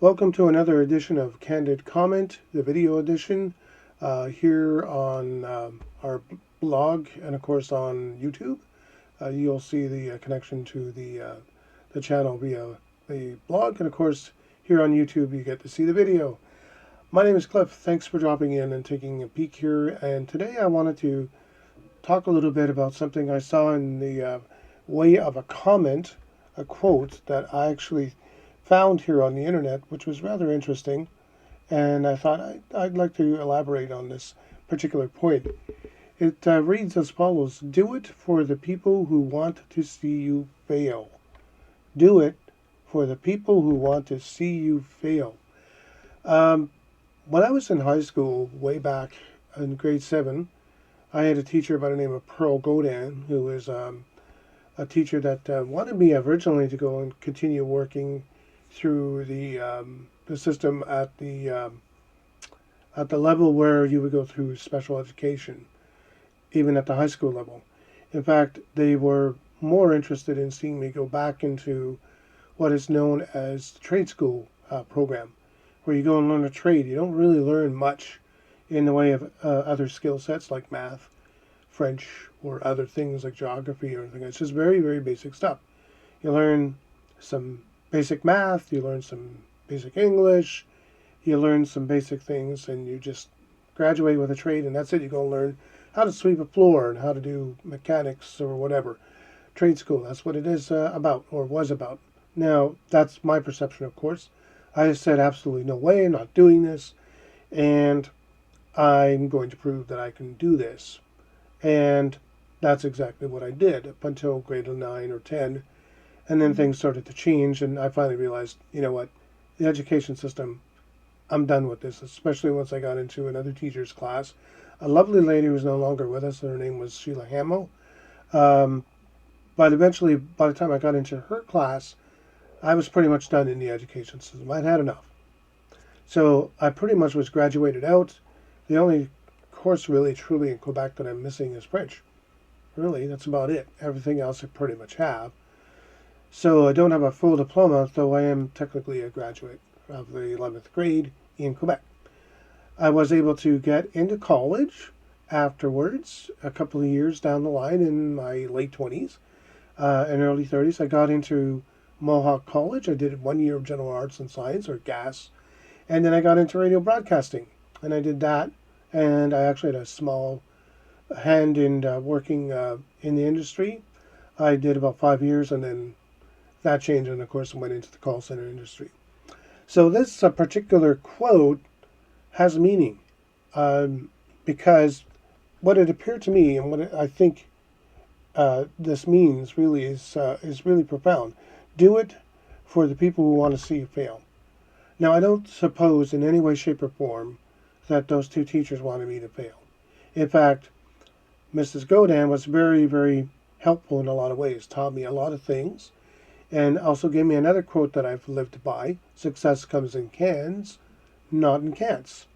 Welcome to another edition of Candid Comment, the video edition, here on our blog and of course on YouTube. You'll see the connection to the channel via the blog, and of course here on YouTube you get to see the video. My name is Cliff. Thanks for dropping in and taking a peek here. And today I wanted to talk a little bit about something I saw in the way of a comment, a quote that I actually found here on the internet, which was rather interesting, and I thought I'd like to elaborate on this particular point. It reads as follows: do it for the people who want to see you fail. Do it for the people who want to see you fail. When I was in high school, way back in grade 7, I had a teacher by the name of Pearl Godin, who was a teacher that wanted me originally to go and continue working through the system at the level where you would go through special education, even at the high school level. In fact, they were more interested in seeing me go back into what is known as the trade school program, where you go and learn a trade. You don't really learn much in the way of other skill sets like math, French, or other things like geography or anything. It's just very, very basic stuff. You learn some basic math, you learn some basic English, you learn some basic things, and you just graduate with a trade, and that's it. You go and learn how to sweep a floor and how to do mechanics or whatever. Trade school, that's what it is about, or was about. Now, that's my perception, of course. I said absolutely no way, I'm not doing this, and I'm going to prove that I can do this. And that's exactly what I did up until grade 9 or 10. And then things started to change, and I finally realized, you know what, the education system, I'm done with this, especially once I got into another teacher's class. A lovely lady who's no longer with us, her name was Sheila Hamill. But eventually, by the time I got into her class, I was pretty much done in the education system. I'd had enough. So I pretty much was graduated out. The only course really, truly in Quebec that I'm missing is French. Really, that's about it. Everything else I pretty much have. So I don't have a full diploma, though I am technically a graduate of the 11th grade in Quebec. I was able to get into college afterwards, a couple of years down the line in my late 20s and early 30s. I got into Mohawk College. I did 1 year of general arts and science, or GAS, and then I got into radio broadcasting, and I did that, and I actually had a small hand in working in the industry. I did about 5 years, and then that changed, and of course I went into the call center industry. So this particular quote has a meaning, because what it appeared to me, and what I think this means really is really profound. Do it for the people who want to see you fail. Now, I don't suppose in any way, shape, or form that those two teachers wanted me to fail. In fact, Mrs. Godin was very, very helpful in a lot of ways, taught me a lot of things, and also gave me another quote that I've lived by: success comes in cans, not in can'ts.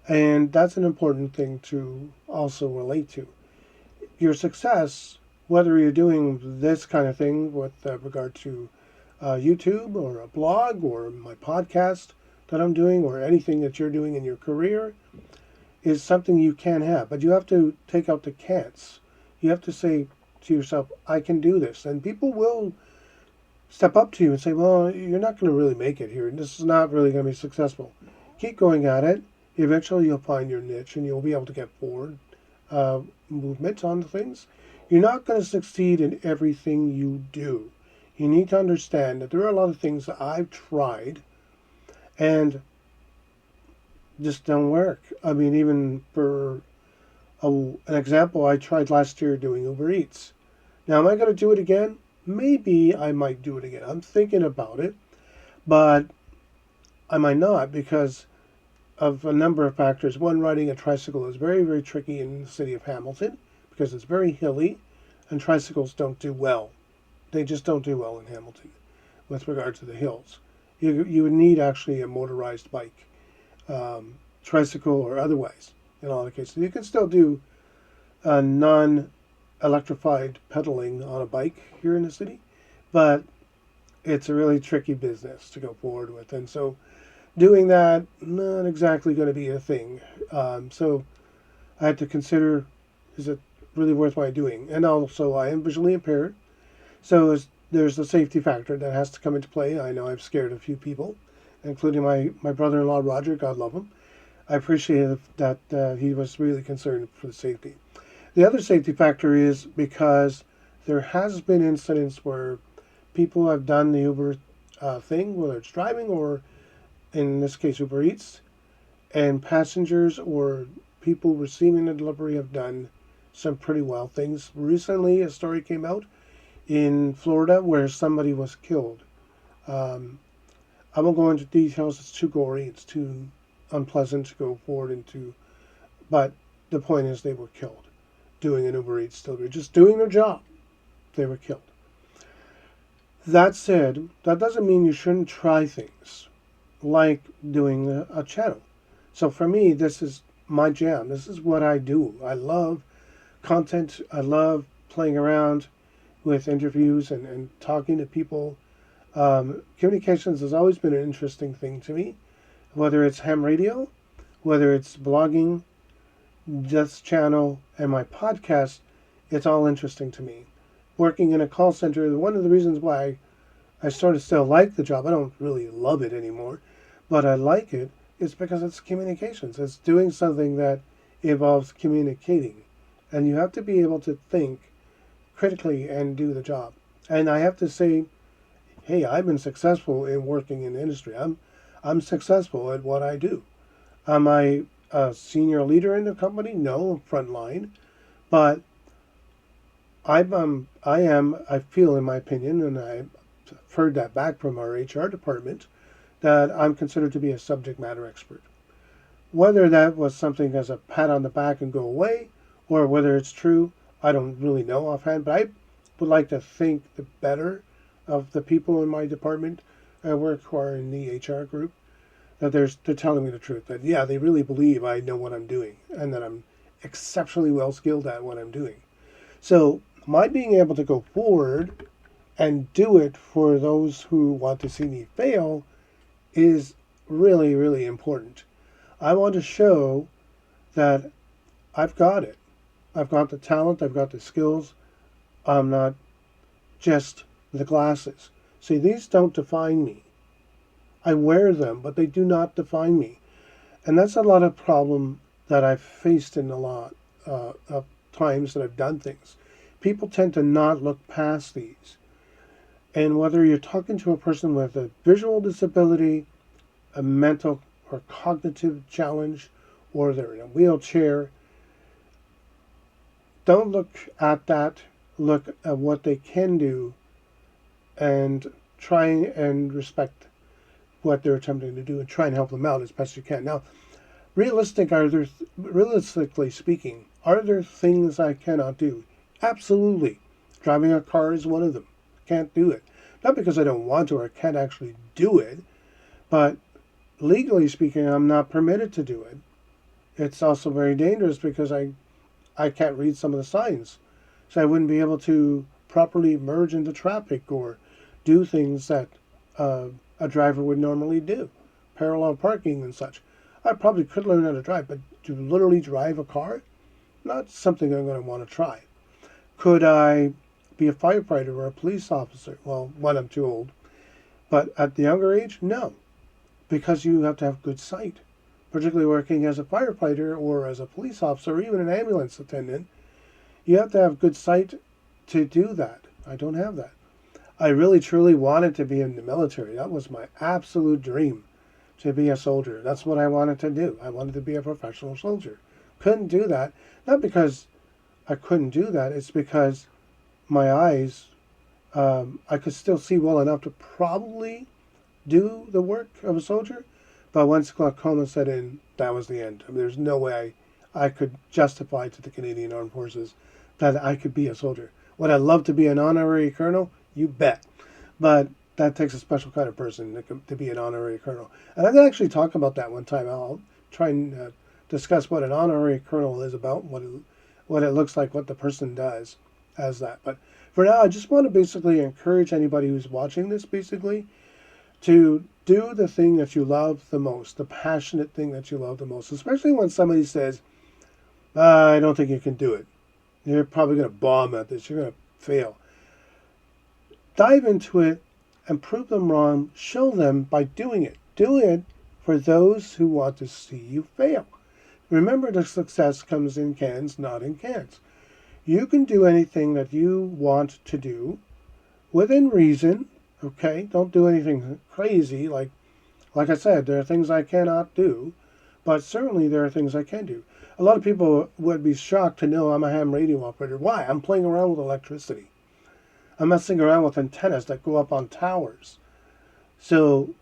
And that's an important thing to also relate to. Your success, whether you're doing this kind of thing with regard to YouTube or a blog or my podcast that I'm doing, or anything that you're doing in your career, is something you can have. But you have to take out the can'ts. You have to say to yourself, I can do this. And people will step up to you and say, well, you're not going to really make it here. This is not really going to be successful. Keep going at it. Eventually you'll find your niche and you'll be able to get forward movement on things. You're not going to succeed in everything you do. You need to understand that there are a lot of things that I've tried and just don't work. I mean, even for an example, I tried last year doing Uber Eats. Now, am I going to do it again? Maybe I might do it again. I'm thinking about it, but I might not, because of a number of factors. One, riding a tricycle is very, very tricky in the city of Hamilton because it's very hilly, and tricycles don't do well. They just don't do well in Hamilton with regard to the hills. You would need actually a motorized bike, tricycle or otherwise, in all the cases. You can still do non-electrified pedaling on a bike here in the city, but it's a really tricky business to go forward with. And so Doing that, not exactly going to be a thing. So I had to consider, is it really worth my doing? And also, I am visually impaired, so there's the safety factor that has to come into play. I know I've scared a few people, including my brother-in-law Roger. God love him. I appreciate that he was really concerned for the safety. The other safety factor is because there has been incidents where people have done the Uber thing, whether it's driving or in this case Uber Eats, and passengers or people receiving the delivery have done some pretty wild things. Recently, a story came out in Florida where somebody was killed. Um, I won't go into details. It's too gory. It's too unpleasant to go forward into. But the point is, they were killed doing an Uber Eats delivery, just doing their job. They were killed. That said, that doesn't mean you shouldn't try things like doing a channel. So for me, this is my jam. This is what I do. I love content. I love playing around with interviews and talking to people. Communications has always been an interesting thing to me, whether it's ham radio, whether it's blogging, this channel, and my podcast. It's all interesting to me. Working in a call center, one of the reasons why I sort of still like the job, I don't really love it anymore, but I like it, is because it's communications. It's doing something that involves communicating. And you have to be able to think critically and do the job. And I have to say, hey, I've been successful in working in the industry. I'm successful at what I do. Am I a senior leader in the company? No, front line. But I feel, in my opinion, and I've heard that back from our HR department, that I'm considered to be a subject matter expert. Whether that was something as a pat on the back and go away, or whether it's true, I don't really know offhand, but I would like to think the better of the people in my department I work who are in the HR group, that they're telling me the truth, that yeah, they really believe I know what I'm doing and that I'm exceptionally well skilled at what I'm doing. So my being able to go forward and do it for those who want to see me fail is really, really important. I want to show that I've got it. I've got the talent, I've got the skills. I'm not just the glasses. See, these don't define me. I wear them, but they do not define me. And that's a lot of problem that I've faced in a lot of times that I've done things. People tend to not look past these. And whether you're talking to a person with a visual disability, a mental or cognitive challenge, or they're in a wheelchair, don't look at that. Look at what they can do and try and respect what they're attempting to do and try and help them out as best you can. Now, realistically speaking, are there things I cannot do? Absolutely. Driving a car is one of them. Can't do it. Not because I don't want to or can't actually do it, but legally speaking, I'm not permitted to do it. It's also very dangerous because I can't read some of the signs. So I wouldn't be able to properly merge into traffic or do things that a driver would normally do, parallel parking and such. I probably could learn how to drive, but to literally drive a car, not something I'm going to want to try. Could I be a firefighter or a police officer? Well, one, I'm too old. But at the younger age, no, because you have to have good sight. Particularly working as a firefighter or as a police officer or even an ambulance attendant, you have to have good sight to do that. I don't have that. I really truly wanted to be in the military. That was my absolute dream, to be a soldier. That's what I wanted to do. I wanted to be a professional soldier. Couldn't do that. Not because I couldn't do that. It's because my eyes, I could still see well enough to probably do the work of a soldier. But once glaucoma set in, that was the end. I mean, there's no way I could justify to the Canadian Armed Forces that I could be a soldier. Would I love to be an honorary colonel? You bet. But that takes a special kind of person to be an honorary colonel. And I'm going to actually talk about that one time. I'll try and discuss what an honorary colonel is about, what it looks like, what the person does as that. But for now, I just want to basically encourage anybody who's watching this, basically, to Do the thing that you love the most, the passionate thing that you love the most, especially when somebody says, I don't think you can do it. You're probably going to bomb at this. You're going to fail. Dive into it and prove them wrong. Show them by doing it. Do it for those who want to see you fail. Remember, the success comes in cans, not in cans. You can do anything that you want to do within reason. Okay, don't do anything crazy. Like I said, there are things I cannot do, but certainly there are things I can do. A lot of people would be shocked to know I'm a ham radio operator. Why? I'm playing around with electricity. I'm messing around with antennas that go up on towers. So,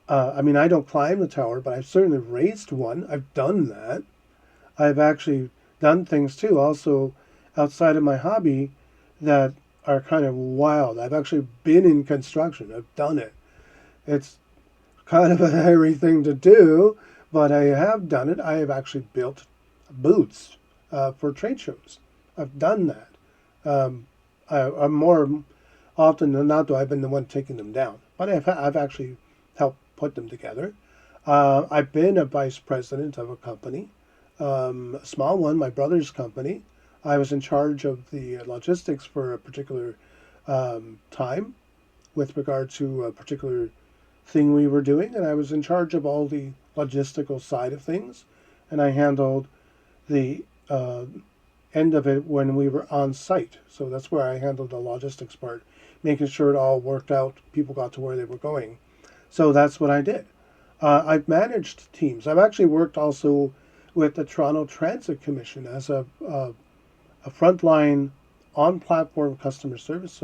I mean, I don't climb the tower, but I've certainly raised one. I've done that. I've actually done things too, also outside of my hobby, that are kind of wild. I've actually been in construction. I've done it. It's kind of a hairy thing to do, but I have done it. I have actually built booths for trade shows. I've done that. I'm more often than not, though, I've been the one taking them down, but I've actually helped put them together. I've been a vice president of a company, a small one, my brother's company. I was in charge of the logistics for a particular time with regard to a particular thing we were doing, and I was in charge of all the logistical side of things, and I handled the end of it when we were on site. So that's where I handled the logistics part, making sure it all worked out, people got to where they were going. So that's what I did. I've managed teams. I've actually worked also with the Toronto Transit Commission as a frontline on-platform customer service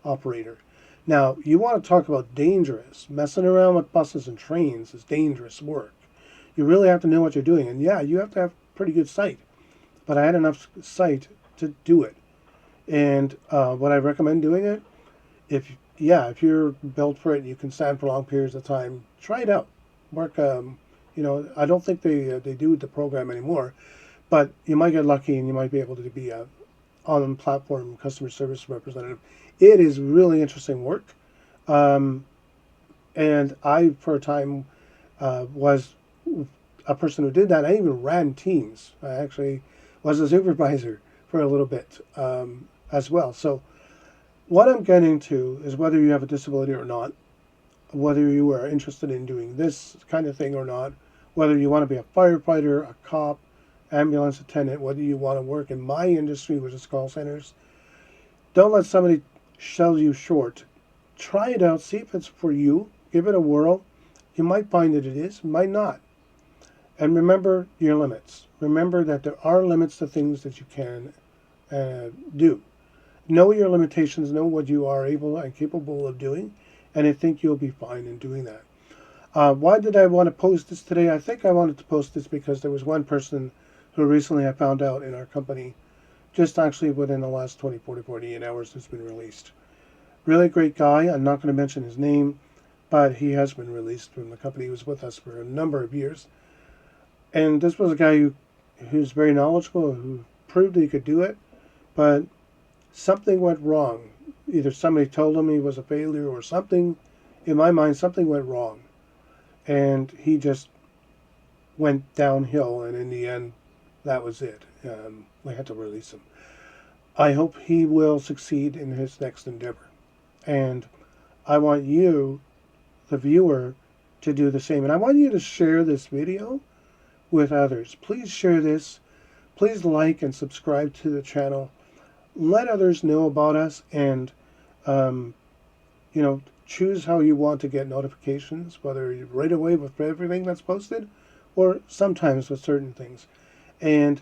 operator. Now, you want to talk about dangerous. Messing around with buses and trains is dangerous work. You really have to know what you're doing. And yeah, you have to have pretty good sight. But I had enough sight to do it. And would I recommend doing it? If you're built for it and you can stand for long periods of time, try it out. Work, I don't think they do the program anymore, but you might get lucky and you might be able to be a on-platform customer service representative. It is really interesting work. And I, for a time, was a person who did that. I even ran teams. I actually was a supervisor for a little bit as well. So what I'm getting to is whether you have a disability or not, whether you are interested in doing this kind of thing or not, whether you want to be a firefighter, a cop, ambulance attendant, whether you want to work in my industry, which is call centers, don't let somebody sell you short. Try it out, see if it's for you, give it a whirl. You might find that it is, might not. And remember your limits. Remember that there are limits to things that you can do. Know your limitations, know what you are able and capable of doing, and I think you'll be fine in doing that. Why did I want to post this today? I think I wanted to post this because there was one person who recently I found out in our company, just actually within the last 24 to 48 hours, has been released. Really great guy. I'm not going to mention his name, but he has been released from the company. He was with us for a number of years. And this was a guy who's very knowledgeable, who proved he could do it, but something went wrong. Either somebody told him he was a failure or something. In my mind, something went wrong. And he just went downhill, and in the end, that was it. We had to release him. I hope he will succeed in his next endeavor. And I want you, the viewer, to do the same. And I want you to share this video with others. Please share this. Please like and subscribe to the channel. Let others know about us, and choose how you want to get notifications, whether right away with everything that's posted or sometimes with certain things. And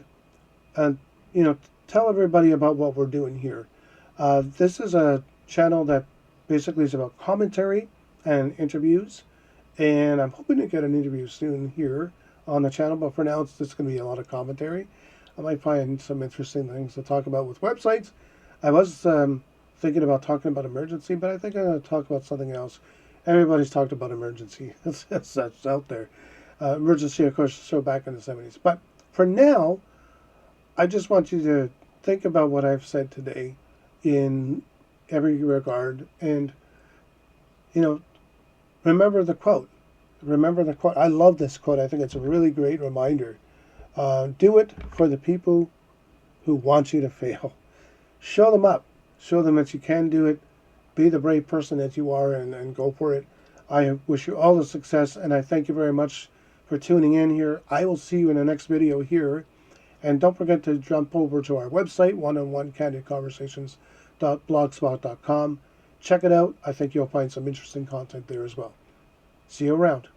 tell everybody about what we're doing here. This is a channel that basically is about commentary and interviews, and I'm hoping to get an interview soon here on the channel, but for now it's just going to be a lot of commentary. I might find some interesting things to talk about with websites. I was thinking about talking about emergency, but I think I'm going to talk about something else. Everybody's talked about emergency. That's out there. Emergency, of course, is so back in the 70s. But for now, I just want you to think about what I've said today in every regard, and Remember the quote. Remember the quote. I love this quote. I think it's a really great reminder. Do it for the people who want you to fail. Show them up. Show them that you can do it. Be the brave person that you are, and go for it. I wish you all the success, and I thank you very much for tuning in here. I will see you in the next video here. And don't forget to jump over to our website, one-on-one-candidconversations.blogspot.com. Check it out. I think you'll find some interesting content there as well. See you around.